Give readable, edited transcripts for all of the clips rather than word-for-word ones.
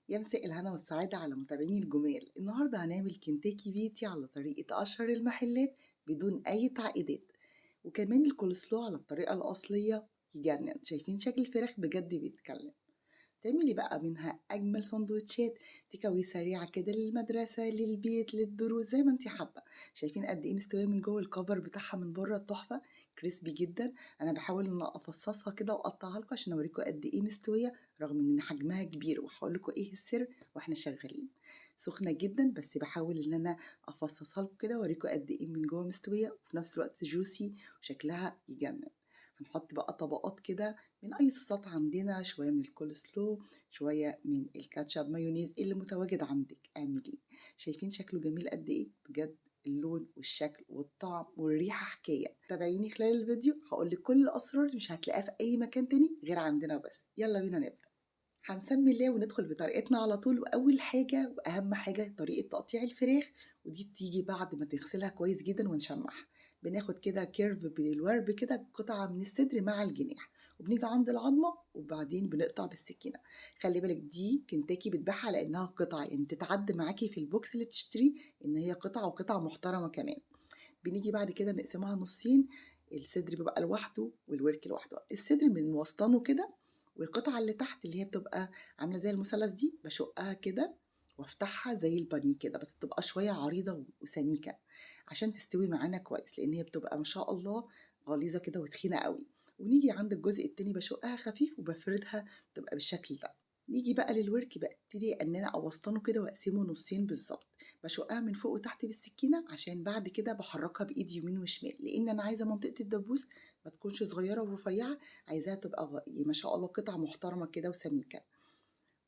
يا مساء الهنا والسعادة على متابعيني الجمال. النهاردة هنعمل كنتاكي بيتي على طريقة أشهر المحلات بدون أي تعقيدات، وكمان الكولسلو على الطريقة الأصلية. يجنن، شايفين شكل الفراخ بجد بيتكلم. تعملي بقى منها أجمل سندوتشات تيكاوي سريعة كده للمدرسة للبيت للدروس زي ما انتي حابة. شايفين قد ايه مستوية من جوه، الكفر بتاعها من بره تحفة، كريسبي جدا. انا بحاول ان افصصها كده واقطعها لكم عشان اوريكم قد ايه مستوية رغم ان حجمها كبير، وهقول لكم ايه السر واحنا شغالين. سخنة جدا بس بحاول ان انا افصصها لكم كده واوريكم قد ايه من جوه مستوية وفي نفس الوقت جوسي وشكلها يجنن. هنحط بقى طبقات كده من اي صوصات عندنا، شويه من الكول سلو، شويه من الكاتشب، مايونيز اللي متواجد عندك اعمليه. شايفين شكله جميل قد ايه بجد؟ اللون والشكل والطعم والريحه حكايه. تابعيني خلال الفيديو هقولك كل الاسرار مش هتلاقيها في اي مكان تاني غير عندنا بس. يلا بينا نبدا. هنسمي الله وندخل بطريقتنا على طول. واول حاجه واهم حاجه طريقه تقطيع الفراخ، ودي بتيجي بعد ما تغسلها كويس جدا ونشمعها. بناخد كده كيرف بالورب كده قطعه من الصدر مع الجناح، وبنيجي عند العظمه وبعدين بنقطع بالسكينه. خلي بالك دي كنتاكي بتبيعها على انها قطعه، يعني تتعد معاكي في البوكس اللي بتشتريه ان هي قطعه، وقطعه محترمه كمان. بنيجي بعد كده نقسمها نصين. الصدر بيبقى لوحده والورك لوحده. الصدر من وسطانه كده، والقطعة اللي تحت اللي هي بتبقى عاملة زي المثلث دي بشقها كده وافتحها زي البانيه كده، بس تبقى شوية عريضة وسميكة عشان تستوي معانا كويس، لان هي بتبقى ما شاء الله غليظة كده وتخينة قوي. ونيجي عند الجزء التاني بشقها خفيف وبفردها، بتبقى بالشكل ده. نيجي بقى للورك، بقى ابتدي ان انا اوسطنه كده واقسمه نصين بالظبط. بشقها من فوق وتحت بالسكينة عشان بعد كده بحركها بإيدي يمين وشمال، لأن أنا عايزة منطقة الدبوس ما تكونش صغيرة ورفيعة، عايزاها تبقى ما شاء الله قطع محترمة كده وسميكة.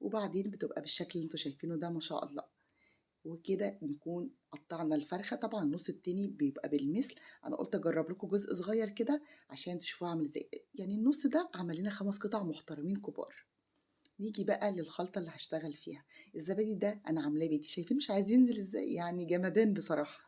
وبعدين بتبقى بالشكل اللي انتوا شايفينه ده ما شاء الله. وكده نكون قطعنا الفرخة. طبعا النص التاني بيبقى بالمثل. أنا قلت أجرب لكم جزء صغير كده عشان تشوفوه عامل ازاي. يعني النص ده عمل لنا 5 قطع محترمين كبار. نيجي بقى للخلطة اللي هاشتغل فيها. الزبادي ده أنا عاملاه بيتي، شايفين مش عايز ينزل إزاي؟ يعني جمدان بصراحة.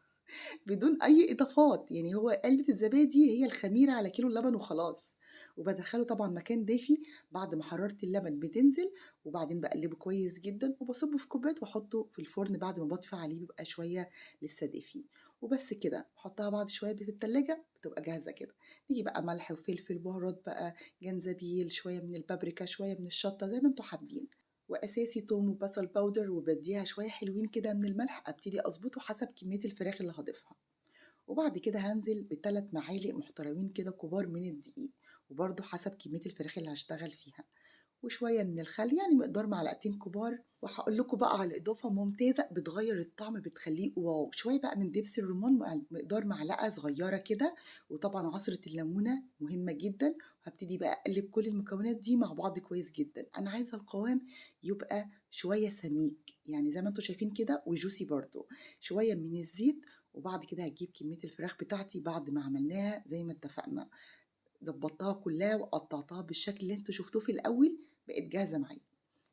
بدون أي إضافات، يعني هو علبة الزبادي هي الخميرة على كيلو اللبن وخلاص. وبادخّله طبعًا مكان دافي بعد ما حرارة اللبن بتنزل، وبعدين باقلّبه كويس جدًا وباصُبّه في كوبايات وأحطّه في الفرن بعد ما باطفي عليه بيبقى شوية لسه دافي. وبس كده، باحطّها بعد شوية في التلاجة بتبقى جاهزة كده. نيجي بقى ملح وفلفل، بهارات بقى، جنزبيل، شوية من البابريكا، شوية من الشطة زي ما أنتم حابين. وأساسي توم وبصل باودر، وبادّيها شوية حلوين كده من الملح، أبتدي أضبطه حسب كمية الفراخ اللي هاضيفها. وبعد كده هانزل ب3 معالق محترمين كده كبار من الدقيق، وبرضه حسب كمية الفراخ اللي هاشتغل فيها. وشوية من الخل، يعني مقدار معلقتين كبار. وهاقول لكم بقى على إضافة ممتازة بتغيّر الطعم بتخلّيه واو، شوية بقى من دبس الرمان مقدار معلقة صغيرة كده. وطبعًا عصرة الليمونة مهمة جدًا. وهابتدي بقى أقلّب كل المكونات دي مع بعض كويس جدًا. أنا عايزة القوام يبقى شوية سميك، يعني زي ما أنتم شايفين كده وjuicy برضه. شوية من الزيت، وبعد كده هاجيب كمية الفراخ بتاعتي بعد ما عملناها زي ما اتفقنا. ضبّطتها كلّها وقطّعتها بالشكل اللي أنتم شُفتوه في الأول، بقت جاهزة معايا.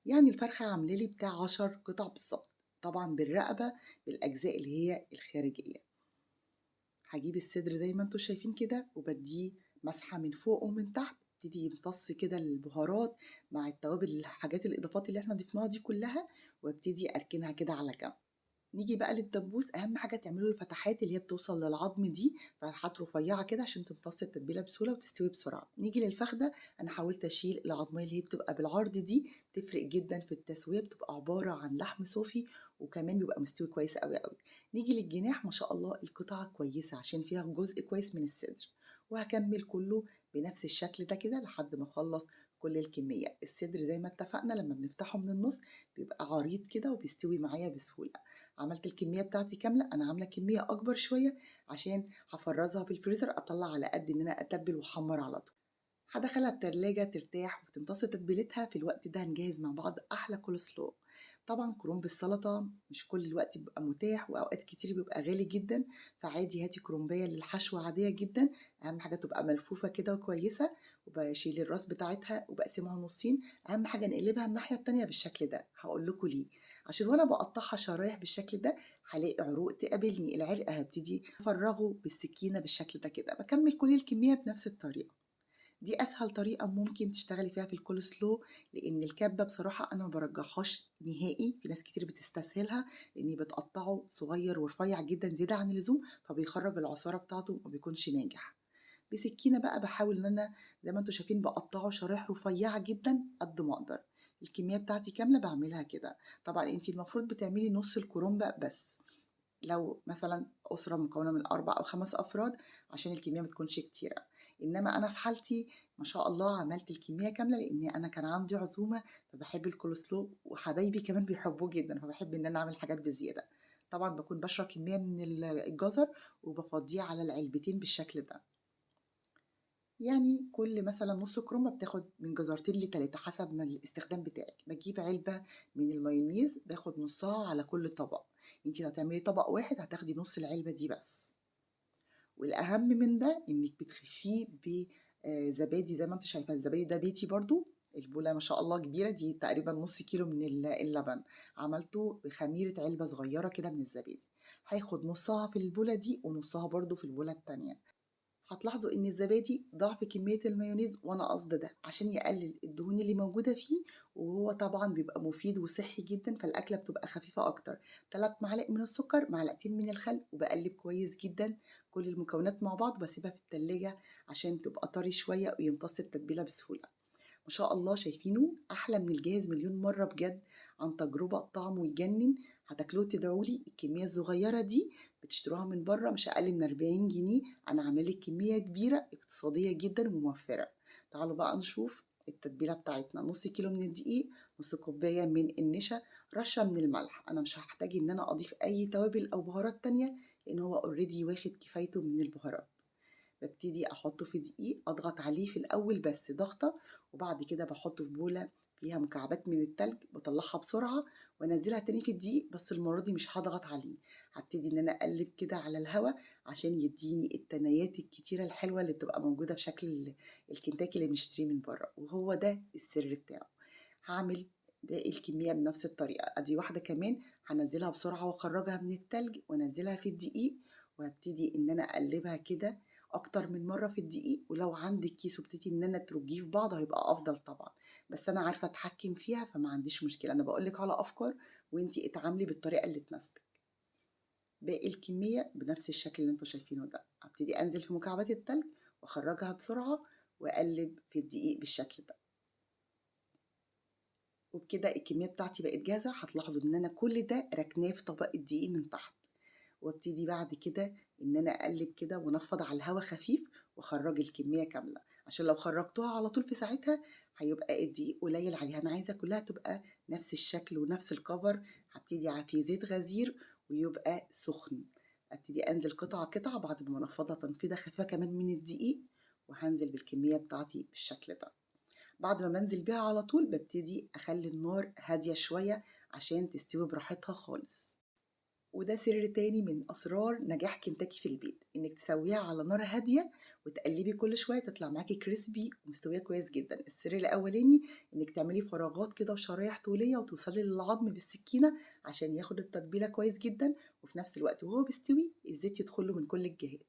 يعني الفرخة عاملة لي بتاع 10 قطع بالضبط، طبعًا بالرقبة بالأجزاء اللي هي الخارجية. هاجيب الصدر زي ما أنتم شايفين كده وبادّيه مسحة من فوق ومن تحت، يبتدي يمتص كده البهارات مع التوابل الحاجات الإضافات اللي إحنا ضفناها دي كلّها، وابتدي أركنها كده على جنب. نيجي بقى للدبوس، أهم حاجة تعملوا له الفتحات اللي هي بتوصل للعضم دي، فتحات رفيّعة كده عشان تمتص التتبيلة بسهولة وتستوي بسرعة. نيجي للفخدة، أنا حاولت أشيل العضماية اللي هي بتبقى بالعرض دي، بتفرق جدًا في التسوية، بتبقى عبارة عن لحم صوفي وكمان بيبقى مستوي كويس أوي، أوي. نيجي للجناح، ما شاء الله القطعة كويسة عشان فيها جزء كويس من الصدر. وهاكمّل كلّه بنفس الشكل ده كده لحد ما أخلّص كل الكمية. الصدر زي ما اتفقنا لمّا بنفتحه من النُص بيبقى عريض كده وبيستوي معايا بسهولة. عملت الكمية بتاعتي كاملة، أنا عاملة كمية أكبر شوية عشان هافرّزها في الفريزر أطلّع على قد إن أنا أتبّل وأحمّر على طول. هادخّلها التلاجة ترتاح وتمتص تتبيلتها. في الوقت ده هنجهّز مع بعض أحلى coleslaw. طبعًا كرنب السلطة مش كل الوقت بيبقى متاح، وأوقات كتير بيبقى غالي جدًا، فعادي هاتي كرنباية للحشو عادية جدًا. أهم حاجة تبقى ملفوفة كده وكويسة، وباشيل الراس بتاعتها وباقسمها نُصّين. أهم حاجة نقلبها الناحية التانية بالشكل ده، هاقول لكم ليه. عشان وأنا باقطّعها شرايح بالشكل ده هالاقي عروق تقابلني، العرق هابتدي أفرّغه بالسكينة بالشكل ده كده. باكمّل كل الكمية بنفس الطريقة. دي أسهل طريقة ممكن تشتغلي فيها في الكول سلو، لإن الكبة بصراحة أنا ما بارجحهاش نهائي، في ناس كتير بتستسهلها لإني بتقطعه صغير ورفيع جدًا زيادة عن اللزوم، فبيخرّج العصارة بتاعته وما بيكونش ناجح. بسكينة بقى باحاول إن أنا زي ما أنتم شايفين باقطّعه شرايح رفيّعة جدًا قد ما أقدر، الكمية بتاعتي كاملة باعملها كده. طبعًا أنتِ المفروض بتعملي نُص الكرنبة بس، لو مثلًا أسرة مكوّنة من 4 أو 5 أفراد عشان الكمية ما تكونش كتيرة، إنّما أنا في حالتي ما شاء الله عملت الكمية كاملة، لإن أنا كان عندي عزومة فباحب الcoleslaw وحبايبي كمان بيحبوه جدًا، فباحب إن أنا أعمل حاجات بزيادة. طبعًا باكون باشرى كمية من الجزر وبافضّيه على العلبتين بالشكل ده. يعني كل مثلًا نُص كرنبة بتاخد من جزرتين ل3 حسب ما الاستخدام بتاعِك، باجيب علبة من المايونيز باخد نُصّها على كل طبق، أنتِ لو هتعملي طبق واحد هتاخدي نُص العلبة دي بس، والأهم من ده إنِّك بتخفيه زبادي زي ما أنتِ شايفة، الزبادي ده بيتي برضه، البولة ما شاء الله كبيرة دي تقريبًا نُص كيلو من اللبن، عملته بخميرة علبة صغيرة كده من الزبادي، هاخد نُصّها في البولة دي ونُصّها برضه في البولة التانية. هتلاحظوا إن الزبادي ضعف كمية المايونيز وأنا قاصدة ده عشان يقلل الدهون اللي موجودة فيه، وهو طبعًا بيبقى مفيد وصحّي جدًا فالأكلة بتبقى خفيفة أكتر. 3 معالق من السكر، معلقتين من الخل، وباقلّب كويس جدًا كل المكونات مع بعض وباسيبها في التلاجة عشان تبقى طري شوية ويمتص التتبيلة بسهولة. ما شاء الله شايفينه أحلى من الجاهز مليون مرة بجد، عن تجربة طعمه يجنن. هتاكلوه تدعوا لي. الكمية الصغيرة دي بتشتروها من بره مش أقل من 40 جنيه، أنا عاملة لك كمية كبيرة اقتصادية جدا وموفرة. تعالوا بقى نشوف التتبيلة بتاعتنا. نص كيلو من الدقيق، نص كوباية من النشا، رشة من الملح. أنا مش هحتاج إن أنا أضيف أي توابل أو بهارات تانية لأن هو اوريدي واخد كفايته من البهارات. بابتدي أحطه في دقيق، أضغط عليه في الأول بس ضغطة، وبعد كده باحطه في بولة فيها مكعبات من التلج، باطلعها بسرعة وانزلها تاني في الدقيق، بس المرة دي مش هاضغط عليه، هابتدي إن أنا أقلب كده على الهوا عشان يديني التنايات الكتيرة الحلوة اللي بتبقى موجودة في شكل الكنتاكي اللي بنشتريه من بره، وهو ده السر بتاعه. هاعمل باقي الكمية بنفس الطريقة، أدي واحدة كمان هانزلها بسرعة واخرجها من التلج وانزلها في الدقيق، وهابتدي إن أنا أقلبها كده أكتر من مرة في الدقيق. ولو عندِك كيس وابتديتِ إن أنا ترُجيه في بعض هيبقى أفضل طبعًا، بس أنا عارفة أتحكّم فيها فما عنديش مشكلة، أنا باقول لِك على أفكار وأنتِ اتعاملي بالطريقة اللي تناسبِك. باقي الكمية بنفس الشكل اللي أنتم شايفينه ده، هابتدي أنزل في مكعبات التلج وأخرّجها بسرعة وأقلّب في الدقيق بالشكل ده. وبكده الكمية بتاعتي بقت جاهزة، هتلاحظوا إن أنا كل ده راكناه في طبق الدقيق من تحت. وابتدي بعد كده إن أنا أقلب كده وأنفّض على الهوا خفيف وأخرّج الكمية كاملة، عشان لو خرّجتوها على طول في ساعتها هيبقى الدقيق قليل عليها، أنا عايزة كلّها تبقى نفس الشكل ونفس الcover. هابتدي في زيت غزير ويبقى سخن، أبتدي أنزل قطعة، قطعة بعد ما أنفّضها تنفيضة خفيفة كمان من الدقيق، وهانزل بالكمية بتاعتي بالشكل ده. بعد ما بانزل بيها على طول بابتدي أخلّي النار هادية شوية عشان تستوي براحتها خالص. وده سر تاني من أسرار نجاح كنتاكي في البيت، إنِّك تسويها على نار هادية وتقلّبي كل شوية تطلع معاكِ crispy ومستوية كويس جدًا. السر الأولاني إنِّك تعملي فراغات كده وشرايح طولية وتوصلي للعضم بالسكينة عشان ياخد التتبيلة كويس جدًا، وفي نفس الوقت وهو بيستوي الزيت يدخل له من كل الجهات.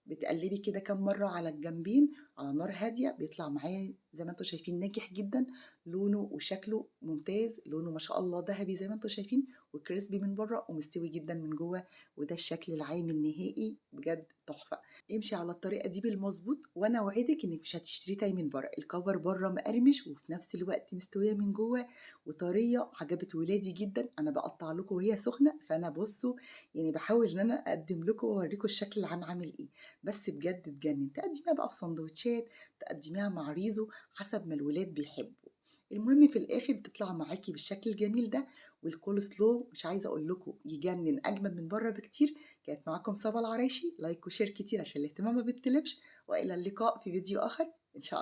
بتقلبي كده كام مرة على الجنبين على نار هادية، بيطلع معايا زي ما انتم شايفين ناجح جدا، لونه وشكله ممتاز، لونه ما شاء الله ذهبي زي ما انتم شايفين وكريسبي من بره ومستوي جدا من جوه، وده الشكل العام النهائي بجد تحفة. امشي على الطريقة دي بالمظبوط وانا اوعدك انك مش هتشتري تاني من بره، الكفر بره مقرمش وفي نفس الوقت مستوية من جوه وطرية، عجبت ولادي جدا. انا بقطع لكم وهي سخنة، فانا بصوا يعني باحاول ان انا اقدم لكم واوريكم الشكل العام عامل ايه، بس بجد تجنن. تقدميها بقى في سندوتشات، تقدميها مع ريزو، حسب ما الولاد بيحبوا. المهم في الاخر بتطلع معاكي بالشكل الجميل ده. والكول سلو مش عايزه اقول لكم يجنن، اجمد من بره بكتير. كانت معاكم صبا العرايشي، لايك وشير كتير عشان الاهتمام ما بيتطلبش، والى اللقاء في فيديو اخر ان شاء الله.